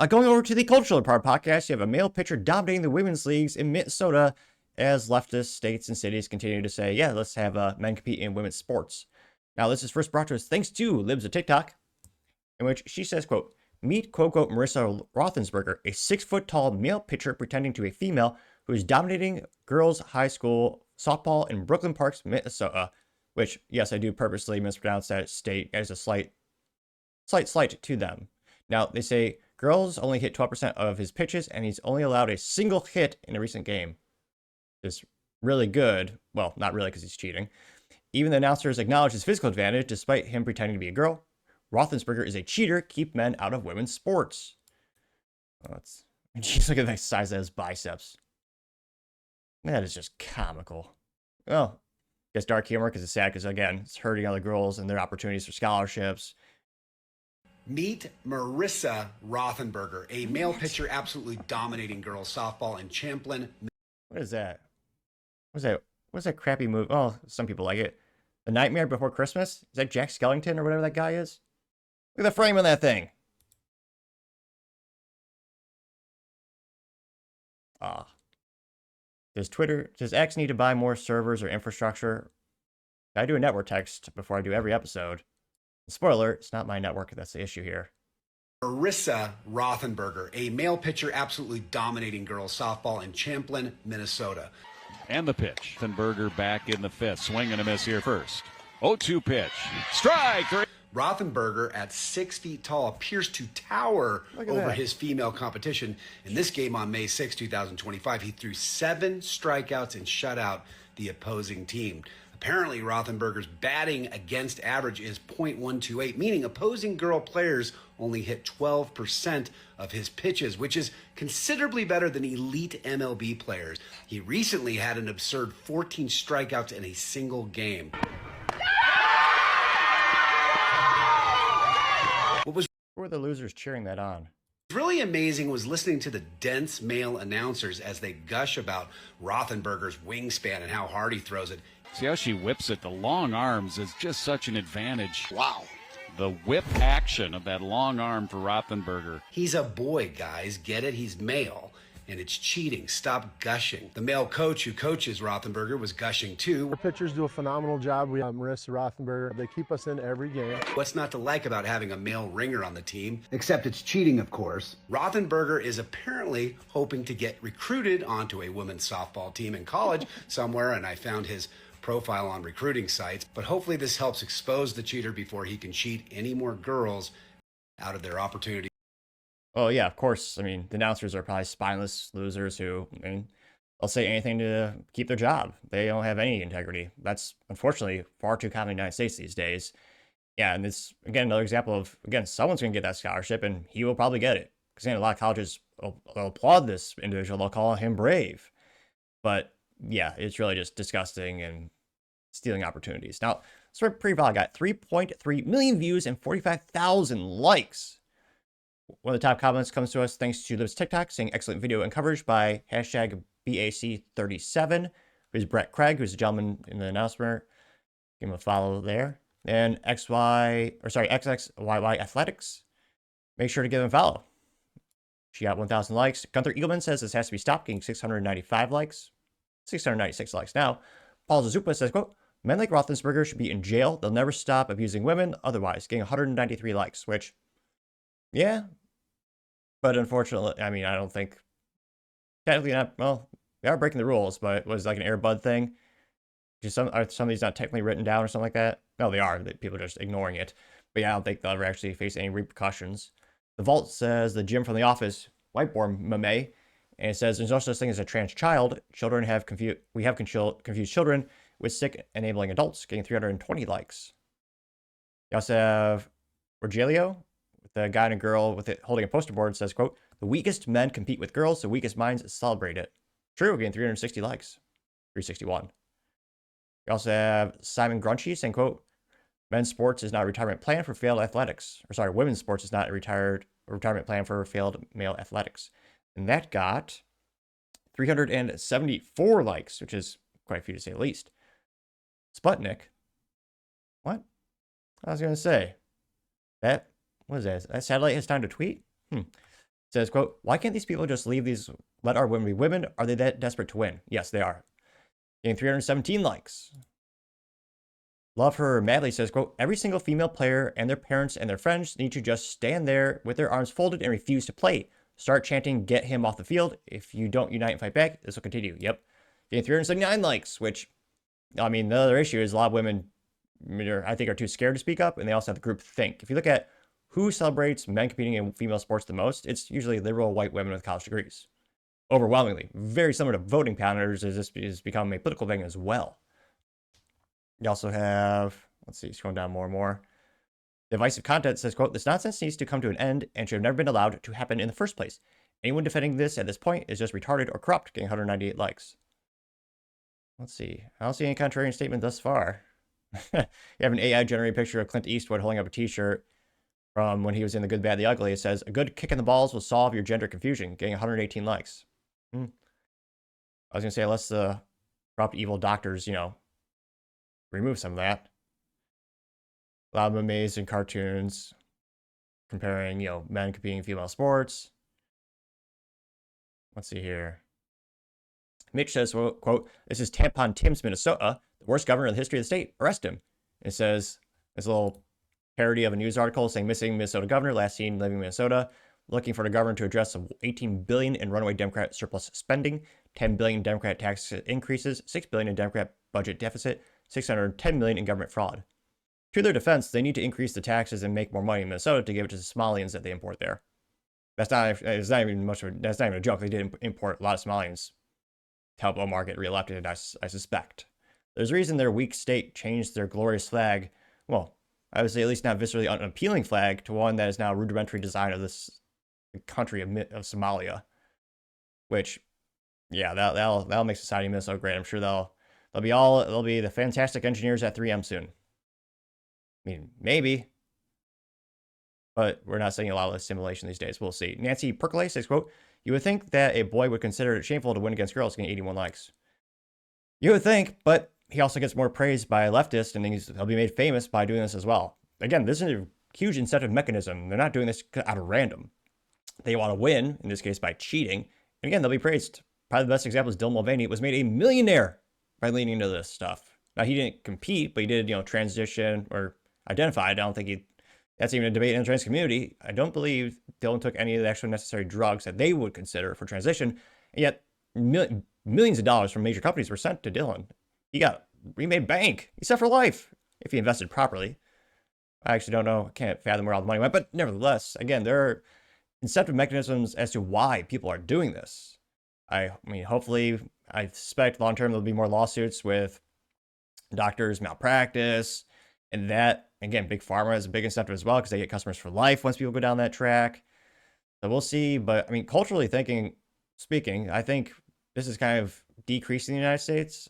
Going over to the cultural part podcast, you have a male pitcher dominating the women's leagues in Minnesota as leftist states and cities continue to say, yeah, let's have men compete in women's sports. Now, this is first brought to us thanks to Libs of TikTok, in which she says, quote, meet, quote, unquote, Marissa Roethlisberger, a 6-foot tall male pitcher pretending to be a female who is dominating girls' high school softball in Brooklyn Park, Minnesota, which, yes, I do purposely mispronounce that state as a slight to them. Now, they say girls only hit 12% of his pitches, and he's only allowed a single hit in a recent game. It's really good. Well, not really because he's cheating. Even the announcers acknowledge his physical advantage despite him pretending to be a girl. Roethlisberger is a cheater. Keep men out of women's sports. Oh, jeez, look at the size of his biceps. That is just comical. Well, guess dark humor because it's sad because, again, it's hurting other girls and their opportunities for scholarships. Meet Marissa Roethlisberger, a male pitcher absolutely dominating girls softball in Champlin. What is that? What's that crappy movie? Oh, some people like it. The Nightmare Before Christmas? Is that Jack Skellington or whatever that guy is? Look at the frame on that thing. Does X need to buy more servers or infrastructure? I do a network text before I do every episode. Spoiler, it's not my network that's the issue here. Marissa Roethlisberger, a male pitcher absolutely dominating girls softball in Champlin, Minnesota. And the pitch. Roethlisberger back in the fifth. Swing and a miss here first. 0-2 pitch. Strike. Roethlisberger, at 6 feet tall, appears to tower over his female competition. In this game on May 6, 2025, he threw 7 strikeouts and shut out the opposing team. Apparently, Roethlisberger's batting against average is .128, meaning opposing girl players only hit 12% of his pitches, which is considerably better than elite MLB players. He recently had an absurd 14 strikeouts in a single game. Who are the losers cheering that on? Really amazing was listening to the dense male announcers as they gush about Roethlisberger's wingspan and how hard he throws it. See how she whips it? The long arms is just such an advantage. Wow. The whip action of that long arm for Roethlisberger. He's a boy, guys. Get it? He's male. And it's cheating. Stop gushing. The male coach who coaches Roethlisberger was gushing too. Our pitchers do a phenomenal job. We have Marissa Roethlisberger. They keep us in every game. What's not to like about having a male ringer on the team? Except it's cheating, of course. Roethlisberger is apparently hoping to get recruited onto a women's softball team in college somewhere, and I found his profile on recruiting sites. But hopefully this helps expose the cheater before he can cheat any more girls out of their opportunity. Oh, yeah, of course. I mean, the announcers are probably spineless losers who, they'll say anything to keep their job. They don't have any integrity. That's, unfortunately, far too common in the United States these days. Yeah, and this, again, another example of, again, someone's going to get that scholarship, and he will probably get it. Because, again, a lot of colleges will applaud this individual. They'll call him brave. But, yeah, it's really just disgusting and stealing opportunities. Now, Pre-Vol got 3.3 million views and 45,000 likes. One of the top comments comes to us thanks to Liv's TikTok, saying excellent video and coverage by hashtag BAC37, who's Brett Craig, who's a gentleman in the announcement. Give him a follow there. And XXYY Athletics. Make sure to give him a follow. She got 1,000 likes. Gunther Eagleman says this has to be stopped, getting 695 likes. 696 likes now. Paul Zazupa says, quote, men like Roethlisberger should be in jail. They'll never stop abusing women otherwise, getting 193 likes, which, yeah. But unfortunately, I mean, I don't think, technically not, well, they are breaking the rules, but it was like an Air Bud thing. Just are some of these not technically written down or something like that? No, they are. People are just ignoring it. But yeah, I don't think they'll ever actually face any repercussions. The Vault says the Jim from The Office, whiteboard meme, and it says there's no such thing as a trans child. We have confused children with sick enabling adults, getting 320 likes. You also have Rogelio, with the guy and a girl with it holding a poster board, says, quote, the weakest men compete with girls, the weakest minds celebrate it. True, getting 360 likes. 361. You also have Simon Grunchy saying, quote, men's sports is not a retirement plan for failed athletics. Or sorry, women's sports is not a retirement plan for failed male athletics. And that got 374 likes, which is quite a few to say the least. Sputnik. What? I was going to say. What is that? That satellite has time to tweet? says, quote, why can't these people just let our women be women? Are they that desperate to win? Yes, they are. Getting 317 likes. Love Her Madly says, quote, every single female player and their parents and their friends need to just stand there with their arms folded and refuse to play. Start chanting, get him off the field. If you don't unite and fight back, this will continue. Yep. Getting 379 likes, which, I mean, the other issue is a lot of women, I think, are too scared to speak up, and they also have the group think. If you look at who celebrates men competing in female sports the most, it's usually liberal white women with college degrees. Overwhelmingly. Very similar to voting patterns, as this has become a political thing as well. You also have, let's see, scrolling down more and more. Divisive content says, quote, this nonsense needs to come to an end and should have never been allowed to happen in the first place. Anyone defending this at this point is just retarded or corrupt, getting 198 likes. Let's see. I don't see any contrarian statement thus far. You have an AI-generated picture of Clint Eastwood holding up a t-shirt from when he was in The Good, Bad, the Ugly. It says, a good kick in the balls will solve your gender confusion, getting 118 likes. I was going to say, unless the corrupt evil doctors, remove some of that. A lot of amazing cartoons comparing, men competing in female sports. Let's see here. Mitch says, quote, this is Tampon Tim's Minnesota, the worst governor in the history of the state. Arrest him. It says, this little parody of a news article saying missing Minnesota governor, last seen living in Minnesota, looking for the governor to address $18 billion in runaway Democrat surplus spending, $10 billion Democrat tax increases, $6 billion in Democrat budget deficit, $610 million in government fraud. To their defense, they need to increase the taxes and make more money in Minnesota to give it to the Somalians that they import there. That's not even a joke. They did import a lot of Somalians to help Omar get reelected, I suspect. There's a reason their weak state changed their glorious flag, well, I would say at least not viscerally unappealing flag, to one that is now a rudimentary design of this country of Somalia. Which, yeah, that'll make society in Minnesota great. I'm sure they'll be the fantastic engineers at 3M soon. I mean, maybe. But we're not seeing a lot of simulation these days. We'll see. Nancy Percolate says, quote, you would think that a boy would consider it shameful to win against girls, getting 81 likes. You would think, but he also gets more praise by leftists, and he'll be made famous by doing this as well. Again, this is a huge incentive mechanism. They're not doing this out of random. They want to win, in this case by cheating. And again, they'll be praised. Probably the best example is Dylan Mulvaney was made a millionaire by leaning into this stuff. Now, he didn't compete, but he did, transition or identified. I don't think that's even a debate in the trans community. I don't believe Dylan took any of the actual necessary drugs that they would consider for transition. And yet, millions of dollars from major companies were sent to Dylan. He made bank. He's set for life if he invested properly. I actually don't know. I can't fathom where all the money went. But nevertheless, again, there are incentive mechanisms as to why people are doing this. I mean, hopefully, I suspect long-term there'll be more lawsuits with doctors malpractice. And that, again, Big Pharma is a big incentive as well because they get customers for life once people go down that track. So we'll see. But, I mean, culturally speaking, I think this is kind of decreasing in the United States.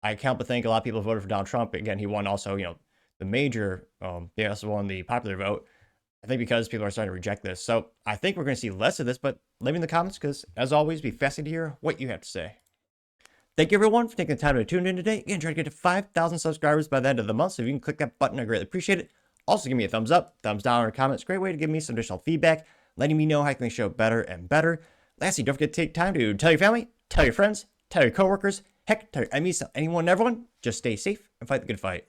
I can't but think a lot of people voted for Donald Trump. Again, he won also, the major, he also won the popular vote. I think because people are starting to reject this. So I think we're going to see less of this, but leave me in the comments because, as always, be fascinated to hear what you have to say. Thank you, everyone, for taking the time to tune in today. Again, try to get to 5,000 subscribers by the end of the month, so if you can click that button, I greatly appreciate it. Also, give me a thumbs up, thumbs down, or comments. Great way to give me some additional feedback, letting me know how I can make the show better and better. Lastly, don't forget to take time to tell your family, tell your friends, tell your coworkers, heck, tell your enemies, tell anyone and everyone. Just stay safe and fight the good fight.